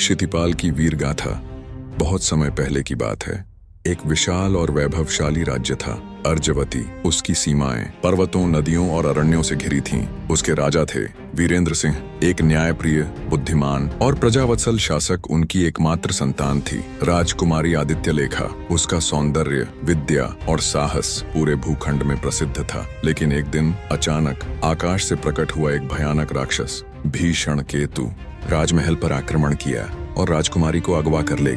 क्षितिपाल की वीर गाथा। बहुत समय पहले की बात है। एक विशाल और वैभवशाली राज्य था अर्जवती। उसकी सीमाएं पर्वतों, नदियों और अरण्यों से घिरी थीं। उसके राजा थे वीरेंद्र सिंह, एक न्यायप्रिय, बुद्धिमान और प्रजावत्सल शासक। उनकी एकमात्र संतान थी राजकुमारी आदित्यलेखा। उसका सौंदर्य, विद्या और साहस पूरे भूखंड में प्रसिद्ध था। लेकिन एक दिन अचानक आकाश से प्रकट हुआ एक भयानक राक्षस भीषण केतु राजमहल पर आक्रमण किया और राजकुमारी को अगवा कर ले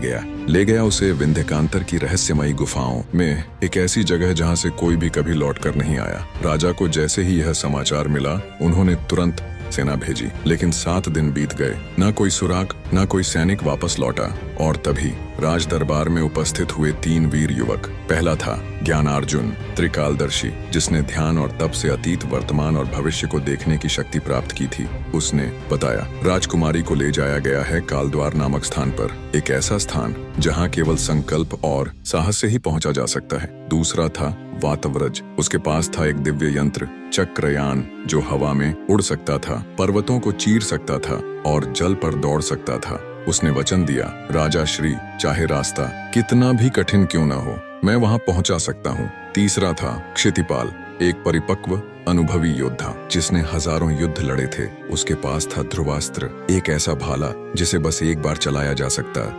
गया उसे विंध्यकांतर की रहस्यमयी गुफाओं में, एक ऐसी जगह जहां से कोई भी कभी लौटकर नहीं आया। राजा को जैसे ही यह समाचार मिला, उन्होंने तुरंत सेना भेजी। लेकिन 7 दिन बीत गए, न कोई सुराग, न कोई सैनिक वापस लौटा। और तभी राज दरबार में उपस्थित हुए 3 वीर युवक। पहला था ज्ञानार्जुन, त्रिकालदर्शी, जिसने ध्यान और तप से अतीत, वर्तमान और भविष्य को देखने की शक्ति प्राप्त की थी। उसने बताया, राजकुमारी को ले जाया गया है कालद्वार नामक स्थान पर, एक ऐसा स्थान जहां केवल संकल्प और साहस से ही पहुंचा जा सकता है। दूसरा था वातव्रज। उसके पास था एक दिव्य यंत्र चक्रयान, जो हवा में उड़ सकता था, पर्वतों को चीर सकता था और जल पर दौड़ सकता था। उसने वचन दिया, राजा श्री, चाहे रास्ता कितना भी कठिन क्यों न हो, मैं वहां पहुंचा सकता हूं। तीसरा था क्षितिपाल, एक परिपक्व अनुभवी योद्धा जिसने हजारों युद्ध लड़े थे। उसके पास था ध्रुवास्त्र, एक ऐसा भाला जिसे बस एक बार चलाया जा सकता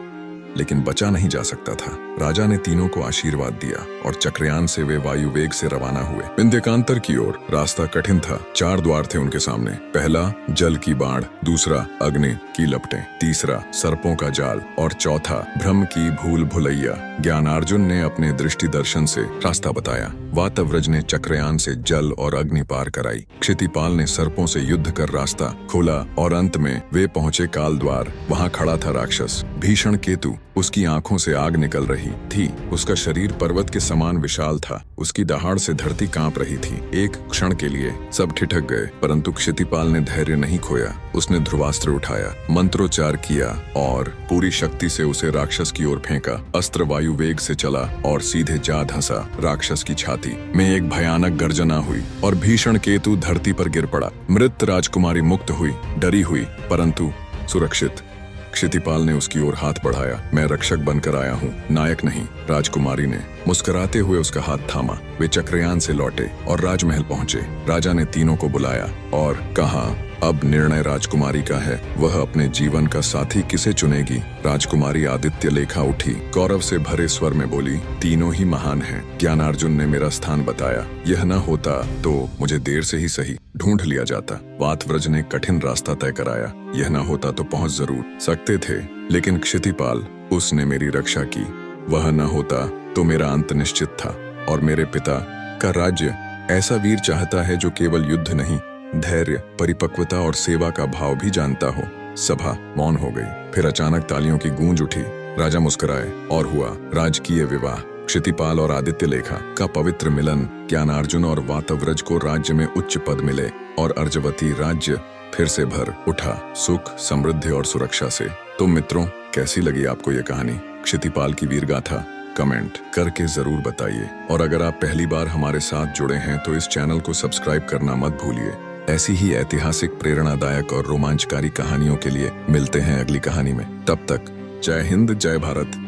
लेकिन बचा नहीं जा सकता था। राजा ने तीनों को आशीर्वाद दिया और चक्रयान से वे वायु वेग से रवाना हुए विंध्यकांतर की ओर। रास्ता कठिन था। 4 द्वार थे उनके सामने। पहला जल की बाढ़, दूसरा अग्नि की लपटें, तीसरा सर्पों का जाल और चौथा भ्रम की भूल भुलैया। ज्ञानार्जुन ने अपने दृष्टि दर्शन से रास्ता बताया, वातव्रज ने चक्रयान से जल और अग्नि पार कराई, क्षितिपाल ने सर्पों से युद्ध कर रास्ता खोला और अंत में वे पहुंचे काल द्वार। वहां खड़ा था राक्षस भीषण केतु। उसकी आंखों से आग निकल रही थी। उसका शरीर पर्वत के समान विशाल था। उसकी दहाड़ से धरती कांप रही थी। एक क्षण के लिए सब ठिठक गए, परंतु क्षितिपाल ने धैर्य नहीं खोया। उसने ध्रुवास्त्र उठाया, मंत्रोच्चार किया और पूरी शक्ति से उसे राक्षस की ओर फेंका। अस्त्र वायु वेग से चला और सीधे जा धंसा राक्षस की छाती में। एक भयानक गर्जना हुई और भीषण केतु धरती पर गिर पड़ा। मृत राजकुमारी मुक्त हुई, डरी हुई परंतु सुरक्षित। क्षितिपाल ने उसकी ओर हाथ बढ़ाया, मैं रक्षक बनकर आया हूँ, नायक नहीं। राजकुमारी ने मुस्कुराते हुए उसका हाथ थामा। वे चक्रयान से लौटे और राजमहल पहुंचे। राजा ने तीनों को बुलाया और कहा, अब निर्णय राजकुमारी का है, वह अपने जीवन का साथी किसे चुनेगी। राजकुमारी आदित्यलेखा उठी, गौरव से भरे स्वर में बोली, तीनों ही महान हैं। ज्ञानार्जुन ने मेरा स्थान बताया, यह न होता तो मुझे देर से ही सही ढूंढ लिया जाता। वातव्रज ने कठिन रास्ता तय कराया, यह न होता तो पहुंच जरूर सकते थे, लेकिन क्षितिपाल, उसने मेरी रक्षा की। वह न होता तो मेरा अंत निश्चित था और मेरे पिता का राज्य ऐसा वीर चाहता है जो केवल युद्ध नहीं, धैर्य, परिपक्वता और सेवा का भाव भी जानता हो। सभा मौन हो गई। फिर अचानक तालियों की गूंज उठी। राजा मुस्कुराए और हुआ राजकीय विवाह। क्षितिपाल और आदित्यलेखा का पवित्र मिलन। ज्ञानार्जुन और वातव्रज को राज्य में उच्च पद मिले और अर्जवती राज्य फिर से भर उठा सुख, समृद्धि और सुरक्षा से। तो मित्रों, कैसी लगी आपको ये कहानी, क्षितिपाल की वीर गाथा? कमेंट करके जरूर बताइए। और अगर आप पहली बार हमारे साथ जुड़े हैं तो इस चैनल को सब्सक्राइब करना मत भूलिए। ऐसी ही ऐतिहासिक, प्रेरणादायक और रोमांचकारी कहानियों के लिए मिलते हैं अगली कहानी में। तब तक जय हिंद, जय भारत।